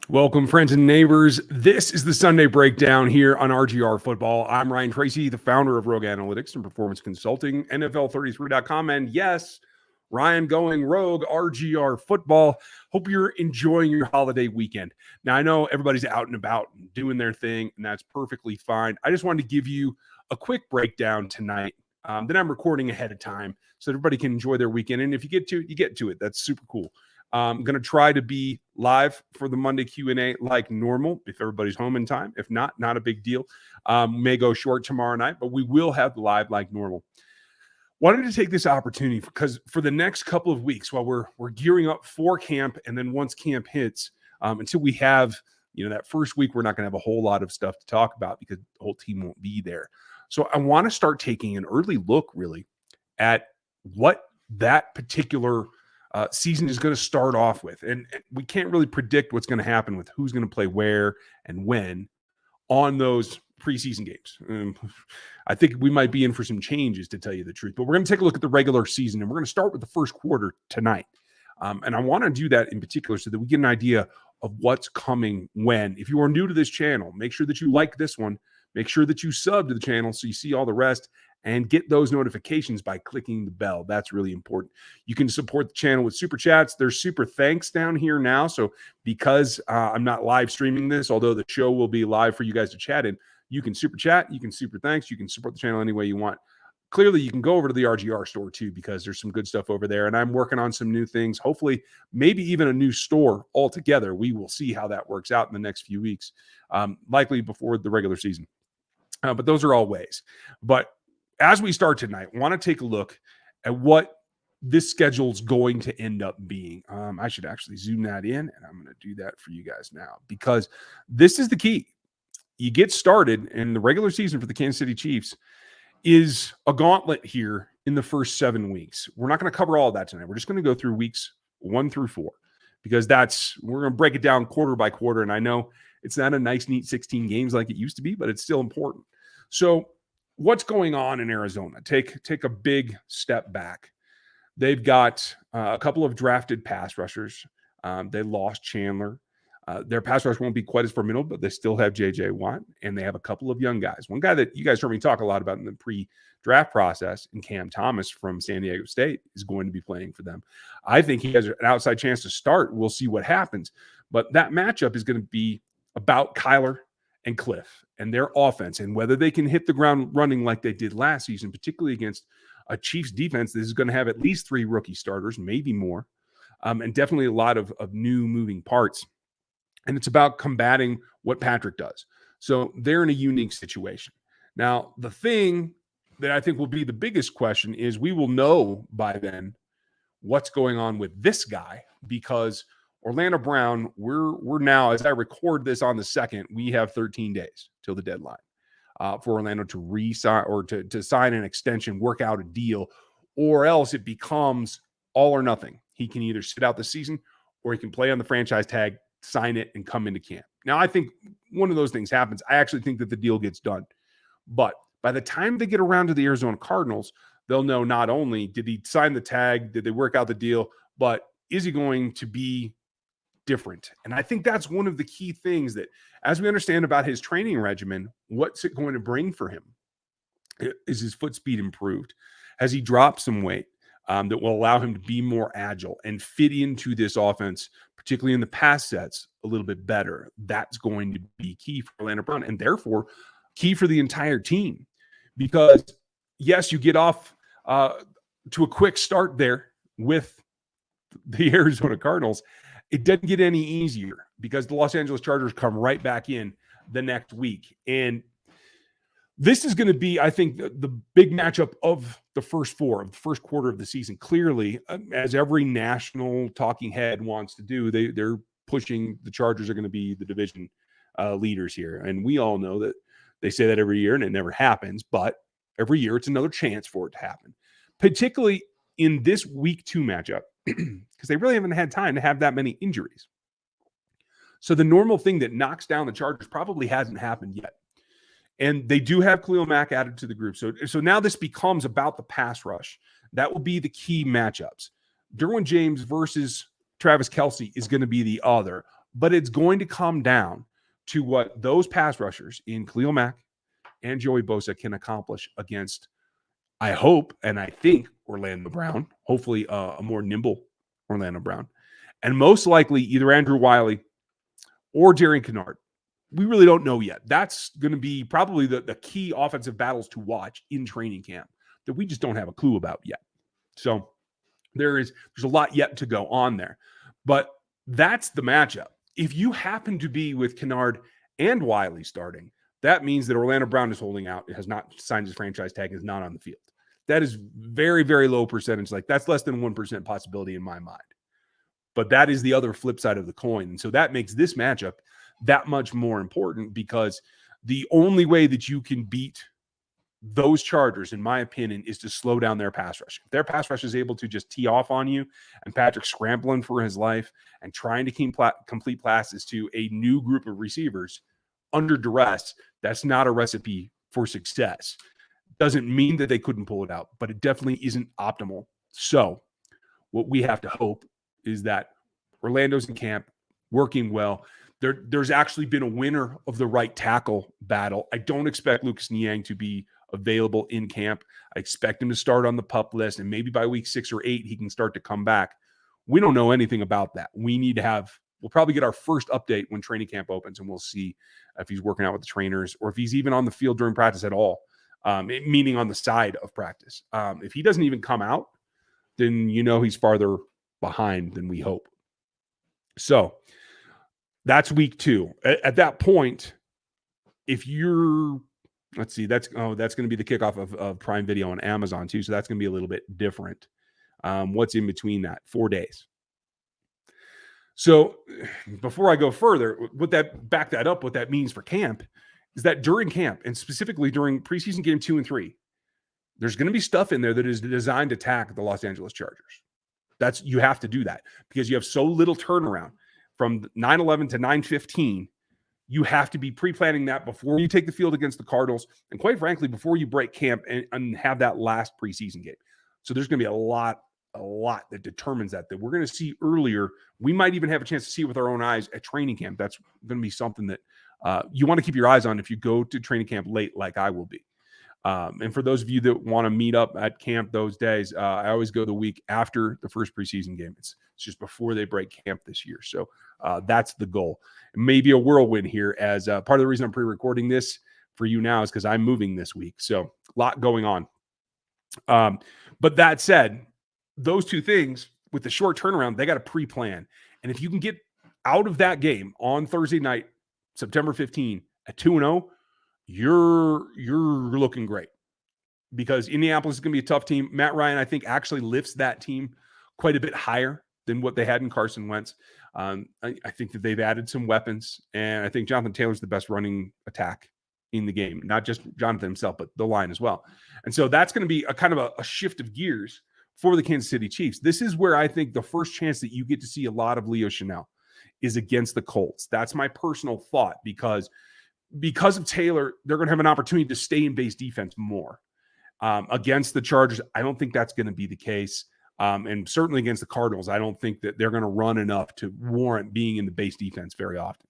Welcome, friends and neighbors. This is the Sunday Breakdown here on RGR Football. I'm Ryan Tracy, the founder of Rogue Analytics and Performance Consulting, NFL33.com. And yes, Ryan going rogue, RGR Football. Hope you're enjoying your holiday weekend. Now, I know everybody's out and about and doing their thing, and that's perfectly fine. I just wanted to give you a quick breakdown tonight that I'm recording ahead of time so everybody can enjoy their weekend. And if you get to it, you get to it. That's super cool. I'm going to try to be live for the Monday Q&A like normal if everybody's home in time. If not, not a big deal. May go short tomorrow night, but we will have live like normal. Wanted to take this opportunity because for the next couple of weeks while we're gearing up for camp, and then once camp hits, until we have that first week, we're not going to have a whole lot of stuff to talk about because the whole team won't be there. So I want to start taking an early look really at what that particular season is going to start off with. And we can't really predict what's going to happen with who's going to play where and when on those preseason games. I think we might be in for some changes, to tell you the truth. But we're going to take a look at the regular season, and we're going to start with the first quarter tonight. And I want to do that in particular so that we get an idea of what's coming when. If you are new to this channel, make sure that you like this one. Make sure that you sub to the channel so you see all the rest, and get those notifications by clicking the bell. That's really important. You can support the channel with super chats. There's super thanks down here now. So because I'm not live streaming this, although the show will be live for you guys to chat in, you can super chat, you can super thanks, you can support the channel any way you want. Clearly, you can go over to the RGR store too, because there's some good stuff over there. And I'm working on some new things, hopefully, maybe even a new store altogether. We will see how that works out in the next few weeks, likely before the regular season. But those are all ways. But as we start tonight, I want to take a look at what this schedule is going to end up being. I should actually zoom that in, and I'm going to do that for you guys now, because this is the key. You get started, and the regular season for the Kansas City Chiefs is a gauntlet here in the first 7 weeks. We're not going to cover all of that tonight. We're just going to go through weeks 1 through 4, because we're going to break it down quarter by quarter. And I know it's not a nice, neat 16 games like it used to be, but it's still important. So what's going on in Arizona? Take a big step back. They've got a couple of drafted pass rushers. They lost Chandler. Their pass rush won't be quite as formidable, but they still have J.J. Watt, and they have a couple of young guys. One guy that you guys heard me talk a lot about in the pre-draft process, and Cam Thomas from San Diego State, is going to be playing for them. I think he has an outside chance to start. We'll see what happens. But that matchup is going to be about Kyler and Cliff and their offense, and whether they can hit the ground running like they did last season, particularly against a Chiefs defense that is going to have at least 3 rookie starters, maybe more, and definitely a lot of new moving parts. And it's about combating what Patrick does. So they're in a unique situation. Now, the thing that I think will be the biggest question is we will know by then what's going on with this guy, because Orlando Brown, we're now, as I record this on the 2nd, we have 13 days till the deadline for Orlando to re-sign or to sign an extension, work out a deal, or else it becomes all or nothing. He can either sit out the season or he can play on the franchise tag, sign it, and come into camp. Now, I think one of those things happens. I actually think that the deal gets done. But by the time they get around to the Arizona Cardinals, they'll know not only did he sign the tag, did they work out the deal, but is he going to be different? And I think that's one of the key things that, as we understand about his training regimen, what's it going to bring for him? Is his foot speed improved? Has he dropped some weight that will allow him to be more agile and fit into this offense, particularly in the pass sets, a little bit better? That's going to be key for Orlando Brown, and therefore key for the entire team. Because, yes, you get off to a quick start there with the Arizona Cardinals. It doesn't get any easier because the Los Angeles Chargers come right back in the next week. And this is going to be, I think, the big matchup of the first quarter of the season. Clearly, as every national talking head wants to do, they're pushing the Chargers are going to be the division leaders here. And we all know that they say that every year and it never happens, but every year it's another chance for it to happen, particularly in this week 2 matchup, because they really haven't had time to have that many injuries. So the normal thing that knocks down the Chargers probably hasn't happened yet. And they do have Khalil Mack added to the group. So now this becomes about the pass rush. That will be the key matchups. Derwin James versus Travis Kelce is going to be the other. but it's going to come down to what those pass rushers in Khalil Mack and Joey Bosa can accomplish against, I hope, and I think, Orlando Brown, hopefully a more nimble Orlando Brown, and most likely either Andrew Wiley or Jerry Kennard. We really don't know yet. That's going to be probably the key offensive battles to watch in training camp that we just don't have a clue about yet. So there's a lot yet to go on there. But that's the matchup. If you happen to be with Kennard and Wiley starting, that means that Orlando Brown is holding out. It has not signed his franchise tag, is not on the field. That is very, very low percentage. Like, that's less than 1% possibility in my mind. But that is the other flip side of the coin. And so that makes this matchup that much more important, because the only way that you can beat those Chargers, in my opinion, is to slow down their pass rush. If their pass rush is able to just tee off on you and Patrick scrambling for his life and trying to complete passes to a new group of receivers under duress, that's not a recipe for success. Doesn't mean that they couldn't pull it out, but it definitely isn't optimal. So what we have to hope is that Orlando's in camp, working well. There's actually been a winner of the right tackle battle. I don't expect Lucas Niang to be available in camp. I expect him to start on the PUP list, and maybe by week 6 or 8, he can start to come back. We don't know anything about that. We'll probably get our first update when training camp opens, and we'll see if he's working out with the trainers or if he's even on the field during practice at all, meaning on the side of practice. If he doesn't even come out, then he's farther behind than we hope. So that's week 2. At that point, if you're, let's see, that's going to be the kickoff of Prime Video on Amazon too. So that's going to be a little bit different. What's in between that? 4 days. So before I go further, what that means for camp is that during camp, and specifically during preseason game 2 and 3, there's going to be stuff in there that is designed to attack the Los Angeles Chargers. You have to do that because you have so little turnaround from 9/11 to 9/15. You have to be pre-planning that before you take the field against the Cardinals, and quite frankly, before you break camp and have that last preseason game. So there's going to be a lot that determines that we're going to see earlier. We might even have a chance to see it with our own eyes at training camp. That's going to be something that you want to keep your eyes on if you go to training camp late, like I will be. And for those of you that want to meet up at camp those days, I always go the week after the first preseason game. It's just before they break camp this year. So that's the goal. Maybe a whirlwind here, as part of the reason I'm pre-recording this for you now is because I'm moving this week. So a lot going on. But that said, those two things with the short turnaround, they got to pre-plan. And if you can get out of that game on Thursday night, September 15 at 2-0, you're looking great, because Indianapolis is going to be a tough team. Matt Ryan, I think, actually lifts that team quite a bit higher than what they had in Carson Wentz. I think that they've added some weapons, and I think Jonathan Taylor's the best running attack in the game, not just Jonathan himself, but the line as well. And so that's going to be a kind of a shift of gears for the Kansas City Chiefs. This is where I think the first chance that you get to see a lot of Leo Chenal is against the Colts. That's my personal thought, because of Taylor, they're going to have an opportunity to stay in base defense more. Against the Chargers, I don't think that's going to be the case. And certainly against the Cardinals, I don't think that they're going to run enough to warrant being in the base defense very often.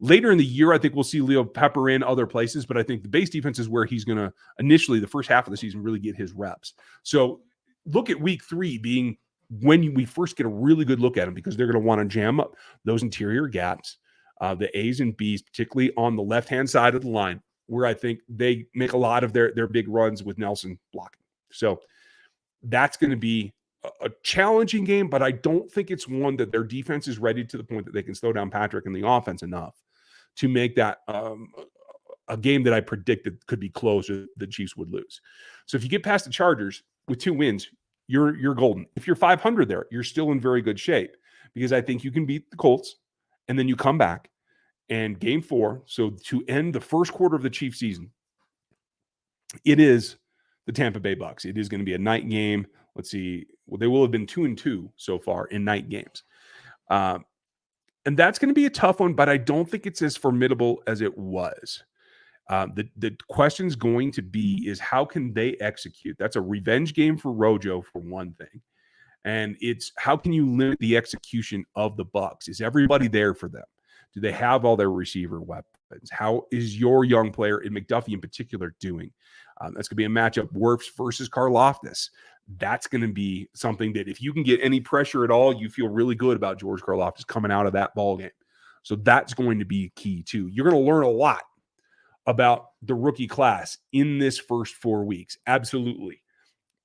Later in the year, I think we'll see Leo pepper in other places, but I think the base defense is where he's going to initially, the first half of the season, really get his reps. So look at week 3 being when we first get a really good look at him, because they're going to want to jam up those interior gaps. The A's and B's, particularly on the left-hand side of the line, where I think they make a lot of their big runs with Nelson blocking. So that's going to be a challenging game, but I don't think it's one that their defense is ready to the point that they can slow down Patrick and the offense enough to make that a game that I predicted could be close or the Chiefs would lose. So if you get past the Chargers with 2 wins, you're golden. If you're 500 there, you're still in very good shape, because I think you can beat the Colts. And then you come back and game 4. So to end the first quarter of the Chiefs season, it is the Tampa Bay Bucks. It is going to be a night game. Let's see. Well, they will have been 2-2 so far in night games. And that's going to be a tough one, but I don't think it's as formidable as it was. The question's going to be is how can they execute? That's a revenge game for Rojo, for one thing. And it's how can you limit the execution of the Bucks? Is everybody there for them? Do they have all their receiver weapons? How is your young player in McDuffie in particular doing? That's going to be a matchup, Wirfs versus Karlaftis. That's going to be something that if you can get any pressure at all, you feel really good about George Karlaftis coming out of that ball game. So that's going to be key too. You're going to learn a lot about the rookie class in this first 4 weeks. Absolutely.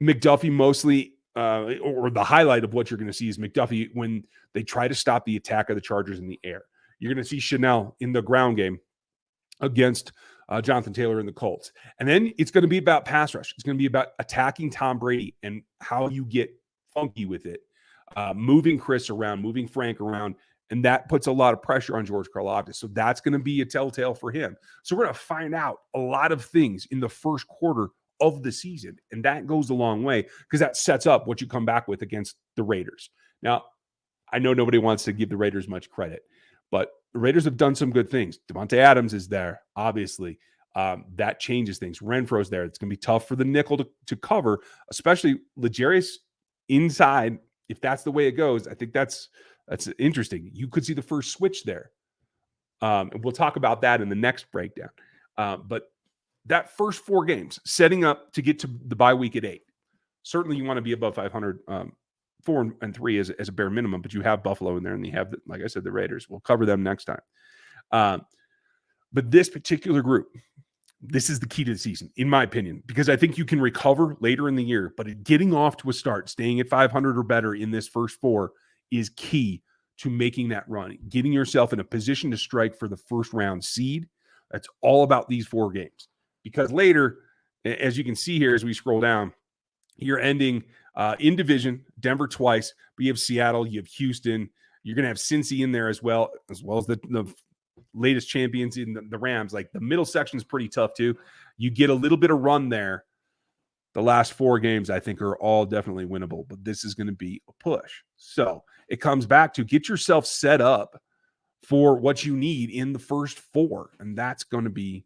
McDuffie mostly, or the highlight of what you're going to see is McDuffie when they try to stop the attack of the Chargers in the air. You're going to see Chanel in the ground game against Jonathan Taylor and the Colts. And then it's going to be about pass rush. It's going to be about attacking Tom Brady and how you get funky with it, moving Chris around, moving Frank around, and that puts a lot of pressure on George Karlaftis. So that's going to be a telltale for him. So we're going to find out a lot of things in the first quarter of the season, and that goes a long way because that sets up what you come back with against the Raiders. Now, I know nobody wants to give the Raiders much credit, but the Raiders have done some good things. Devontae Adams is there, obviously. That changes things. Renfro's there. It's going to be tough for the nickel to cover, especially L'Jarius inside. If that's the way it goes, I think that's interesting. You could see the first switch there. And we'll talk about that in the next breakdown. But that first 4 games, setting up to get to the bye week at 8. Certainly you want to be above 500, 4 and 3 as a bare minimum, but you have Buffalo in there and you have, like I said, the Raiders. We'll cover them next time. But this particular group, this is the key to the season, in my opinion, because I think you can recover later in the year, but getting off to a start, staying at 500 or better in this first 4 is key to making that run, getting yourself in a position to strike for the first round seed. That's all about these 4 games. Because later, as you can see here, as we scroll down, you're ending in division, Denver twice, but you have Seattle, you have Houston, you're going to have Cincy in there as well as the latest champions in the Rams. Like the middle section is pretty tough too. You get a little bit of run there. The last 4 games, I think, are all definitely winnable, but this is going to be a push. So it comes back to get yourself set up for what you need in the first 4, and that's going to be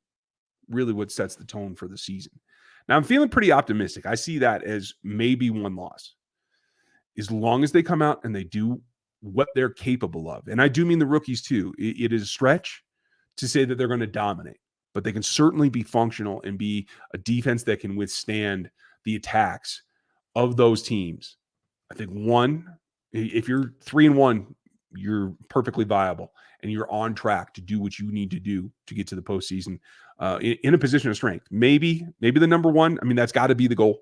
really what sets the tone for the season. Now, I'm feeling pretty optimistic. I see that as maybe 1 loss. As long as they come out and they do what they're capable of, and I do mean the rookies too, it is a stretch to say that they're going to dominate, but they can certainly be functional and be a defense that can withstand the attacks of those teams. I think if you're 3-1, you're perfectly viable and you're on track to do what you need to do to get to the postseason in a position of strength. Maybe the number 1. I mean, that's got to be the goal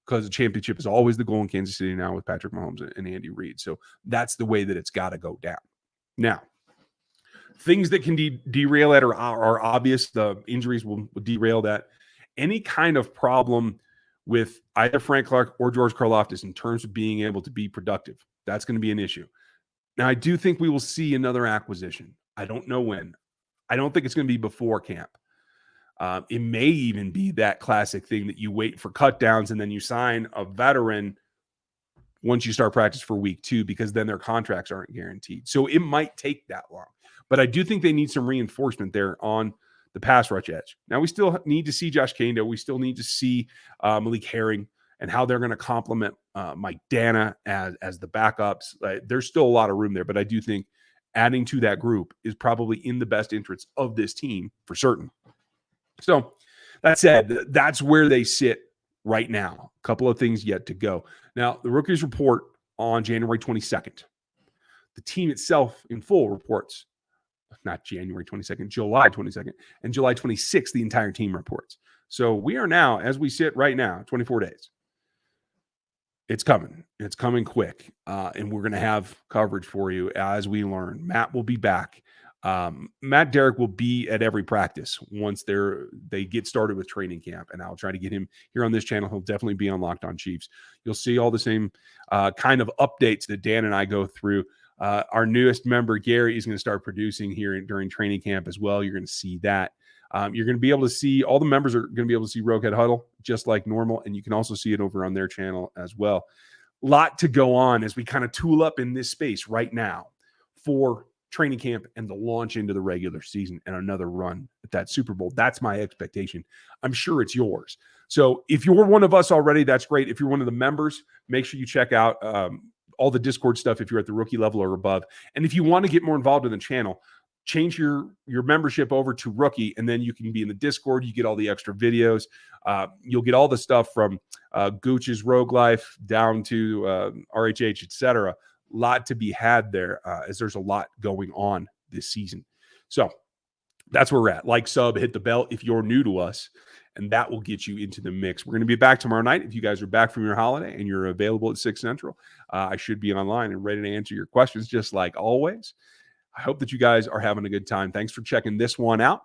because the championship is always the goal in Kansas City now with Patrick Mahomes and Andy Reid. So that's the way that it's got to go down. Now, things that can derail that are obvious. The injuries will derail that. Any kind of problem with either Frank Clark or George Karlaftis in terms of being able to be productive, that's going to be an issue. Now, I do think we will see another acquisition. I don't know when. I don't think it's going to be before camp. It may even be that classic thing that you wait for cut downs and then you sign a veteran once you start practice for week 2 because then their contracts aren't guaranteed. So it might take that long. But I do think they need some reinforcement there on the pass rush edge. Now, we still need to see Josh Kando. We still need to see Malik Herring and how they're going to complement Mike Dana as the backups. There's still a lot of room there, but I do think adding to that group is probably in the best interest of this team for certain. So that said, that's where they sit right now. A couple of things yet to go. Now, the rookies report on January 22nd. The team itself in full reports, not January 22nd, July 22nd, and July 26th, the entire team reports. So we are now, as we sit right now, 24 days. It's coming. It's coming quick. And we're going to have coverage for you as we learn. Matt will be back. Matt Derrick will be at every practice once they get started with training camp. And I'll try to get him here on this channel. He'll definitely be on Locked On Chiefs. You'll see all the same kind of updates that Dan and I go through. Our newest member, Gary, is going to start producing here during training camp as well. You're going to see that. You're going to be able to see, all the members are going to be able to see Roguehead Huddle just like normal, and you can also see it over on their channel as well. Lot to go on as we kind of tool up in this space right now for training camp and the launch into the regular season and another run at that Super Bowl. That's my expectation. I'm sure it's yours. So if you're one of us already, that's great. If you're one of the members, make sure you check out all the Discord stuff if you're at the rookie level or above. And if you want to get more involved in the channel, change your membership over to Rookie, and then you can be in the Discord. You get all the extra videos. You'll get all the stuff from Gooch's Rogue Life down to RHH, etc. Lot to be had there, as there's a lot going on this season. So that's where we're at. Like, sub, hit the bell if you're new to us, and that will get you into the mix. We're going to be back tomorrow night. If you guys are back from your holiday and you're available at 6 Central, I should be online and ready to answer your questions just like always. I hope that you guys are having a good time. Thanks for checking this one out.